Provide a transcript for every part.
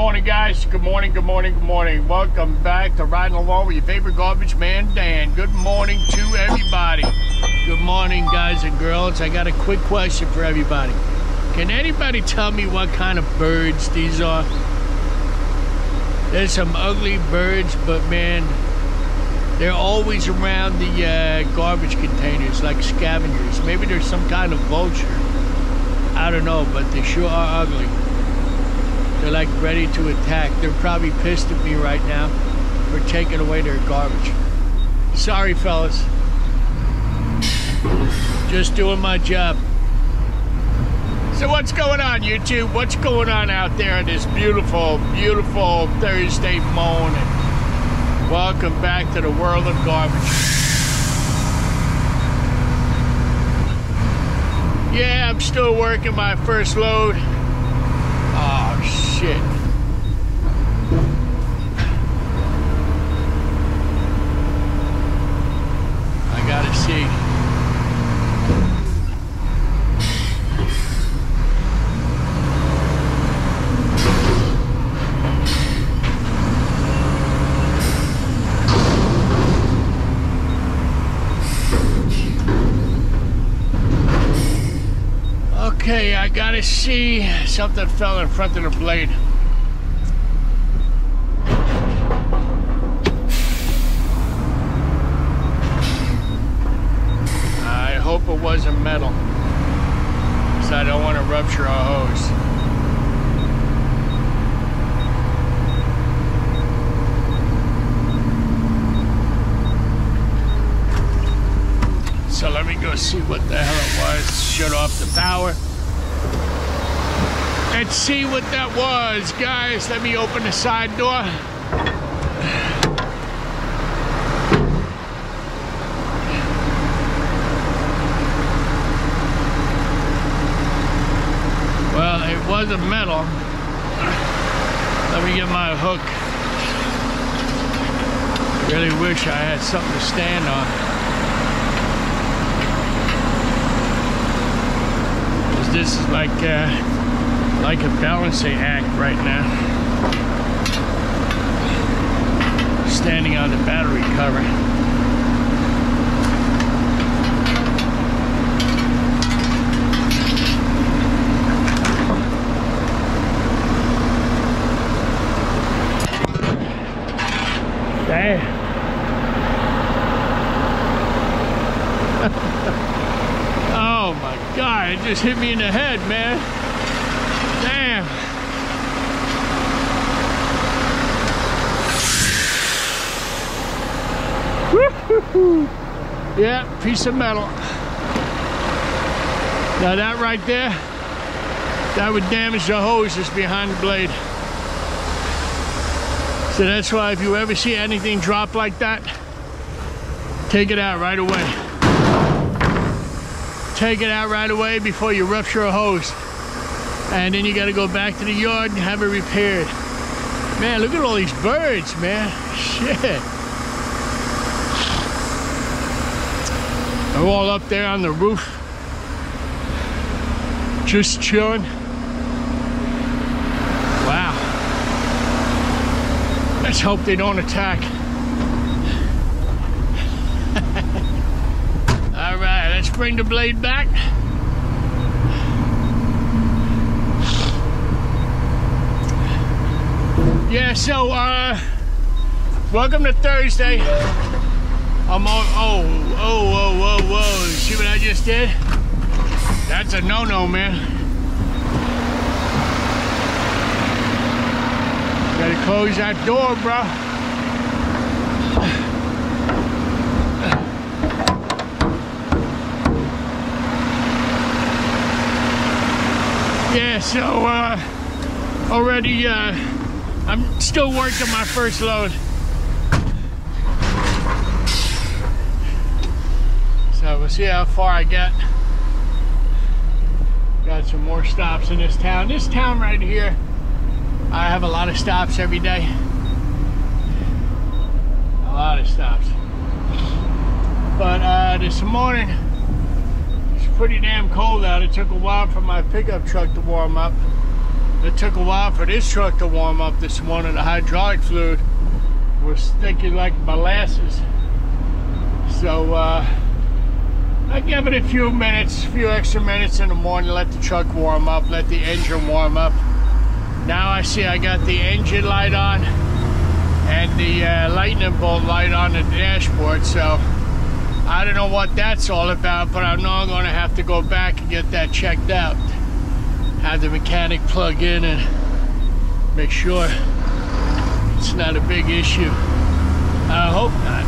morning, guys. Good morning, good morning, good morning. Welcome back to Riding Along with your favorite garbage man, Dan. Good morning to everybody. Good morning, guys and girls. I got a quick question for everybody. Can anybody tell me what kind of birds these are? There's some ugly birds, but man, they're always around the garbage containers like scavengers. Maybe there's some kind of vulture. I don't know, but they sure are ugly. They're like ready to attack. They're probably pissed at me right now for taking away their garbage. Sorry, fellas. Just doing my job. So what's going on, YouTube? What's going on out there on this beautiful, beautiful Thursday morning? Welcome back to the world of garbage. Yeah, I'm still working my first load. Oh, shit. I gotta see. Okay, I gotta see. Something fell in front of the blade. I hope it wasn't metal, because I don't want to rupture a hose. So let me go see what the hell it was. Shut off the power. Let's see what that was, guys. Let me open the side door. Well, it wasn't metal. Let me get my hook. Really wish I had something to stand on. This is like a balancing act right now. Standing on the battery cover. Damn. Oh my God, it just hit me in the head, man. Damn. Woo-hoo-hoo. Yeah, piece of metal. Now that right there, that would damage the hose that's behind the blade. So that's why if you ever see anything drop like that, take it out right away. Take it out right away before you rupture a hose. And then you got to go back to the yard and have it repaired. Man, look at all these birds, man. Shit. They're all up there on the roof. Just chilling. Wow. Let's hope they don't attack. All right, let's bring the blade back. Yeah, so welcome to Thursday. I'm on. Whoa! See what I just did? That's a no-no, man. Gotta close that door, bro. Yeah, so already I'm still working my first load. So we'll see how far I get. Got some more stops in this town. This town right here, I have a lot of stops every day. A lot of stops. But this morning, it's pretty damn cold out. It took a while for my pickup truck to warm up. It took a while for this truck to warm up this morning. The hydraulic fluid was stinking like molasses. So I give it a few extra minutes in the morning, let the truck warm up, let the engine warm up. Now I see I got the engine light on and the lightning bolt light on the dashboard, so I don't know what that's all about, but I know I'm going to have to go back and get that checked out. Have the mechanic plug in and make sure it's not a big issue. I hope not.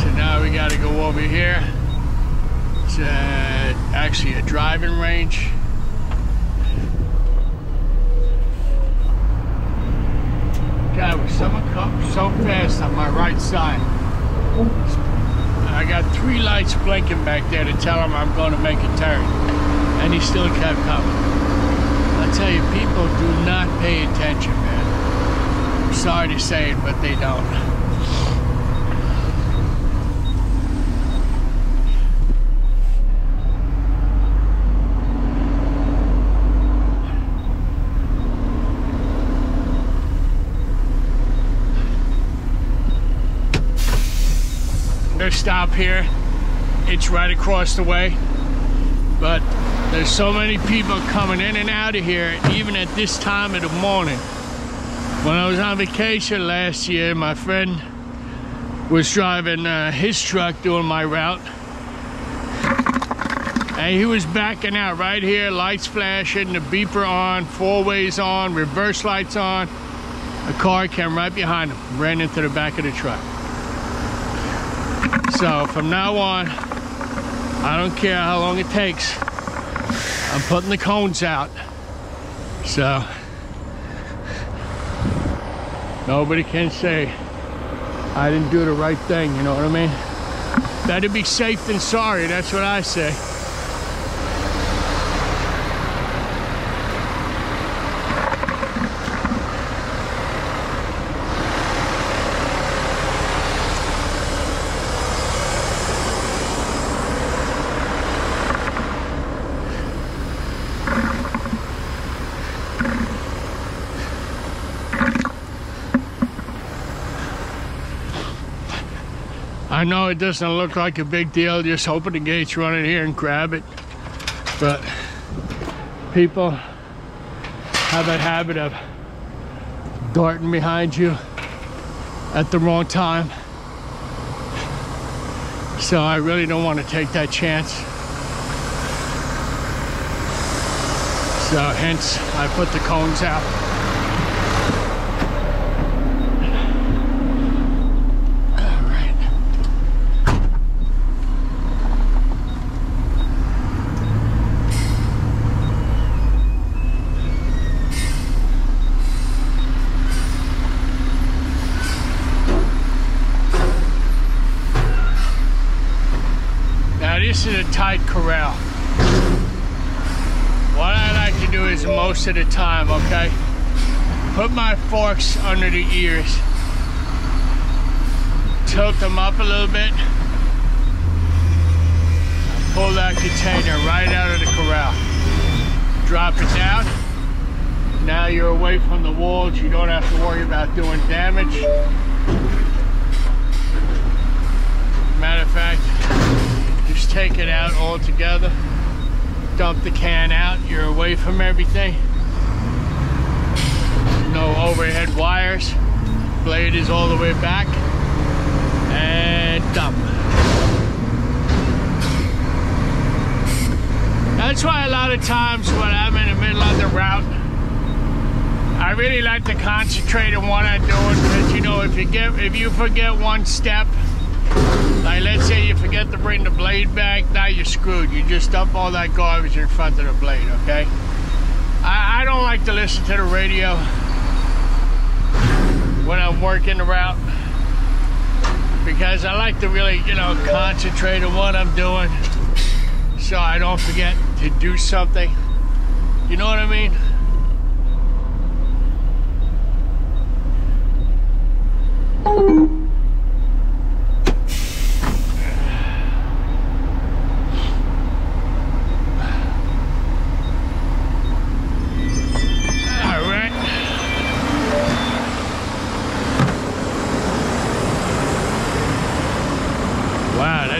So now we got to go over here. It's actually a driving range. God, someone come so fast on my right side. I got 3 lights blinking back there to tell him I'm going to make a turn, and he still kept coming. I tell you, people do not pay attention, man. I'm sorry to say it, but they don't. Stop here. It's right across the way, but there's so many people coming in and out of here even at this time of the morning. When I was on vacation last year, my friend was driving his truck doing my route, and he was backing out right here, lights flashing, the beeper on, 4-ways on, reverse lights on. A car came right behind him, ran into the back of the truck. So from now on, I don't care how long it takes, I'm putting the cones out. So nobody can say I didn't do the right thing, you know what I mean? Better be safe than sorry, that's what I say. I know it doesn't look like a big deal, just open the gates, run in here and grab it. But people have a habit of darting behind you at the wrong time. So I really don't want to take that chance. So hence I put the cones out. This is a tight corral. What I like to do is most of the time, okay, put my forks under the ears, tilt them up a little bit, pull that container right out of the corral, drop it down. Now you're away from the walls, you don't have to worry about doing damage. Matter of fact, just take it out all together, dump the can out, you're away from everything. No overhead wires, blade is all the way back, and dump. That's why a lot of times when I'm in the middle of the route, I really like to concentrate on what I'm doing, because you know, if you forget one step, like let's say you forget to bring the blade back, now you're screwed. You just dump all that garbage in front of the blade, okay? I don't like to listen to the radio when I'm working the route, because I like to really, you know, concentrate on what I'm doing so I don't forget to do something. You know what I mean?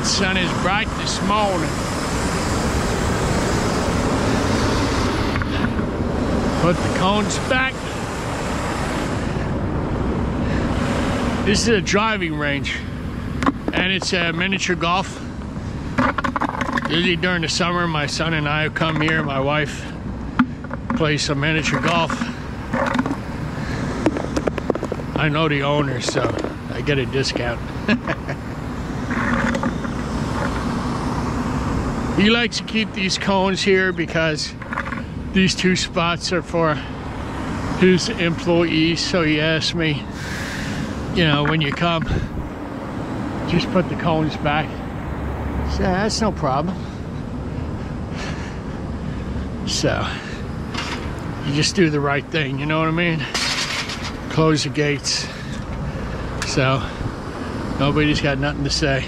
sun is bright this morning. Put the cones back. This is a driving range, and it's a miniature golf. Usually during the summer, my son and I come here. My wife plays some miniature golf. I know the owner, so I get a discount. He likes to keep these cones here because these two spots are for his employees. So he asked me, you know, when you come, just put the cones back. So that's no problem. So you just do the right thing, you know what I mean? Close the gates so nobody's got nothing to say.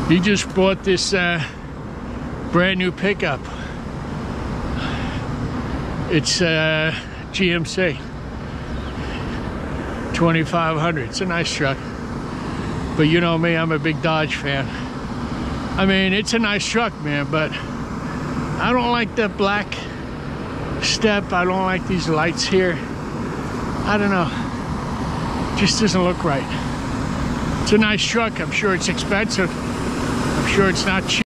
He just bought this brand new pickup. It's GMC 2500. It's a nice truck, but you know me, I'm a big Dodge fan. I mean, it's a nice truck, man, but I don't like the black step. I don't like these lights here. I don't know, just doesn't look right. It's a nice truck. I'm sure it's expensive. I'm sure it's not cheap.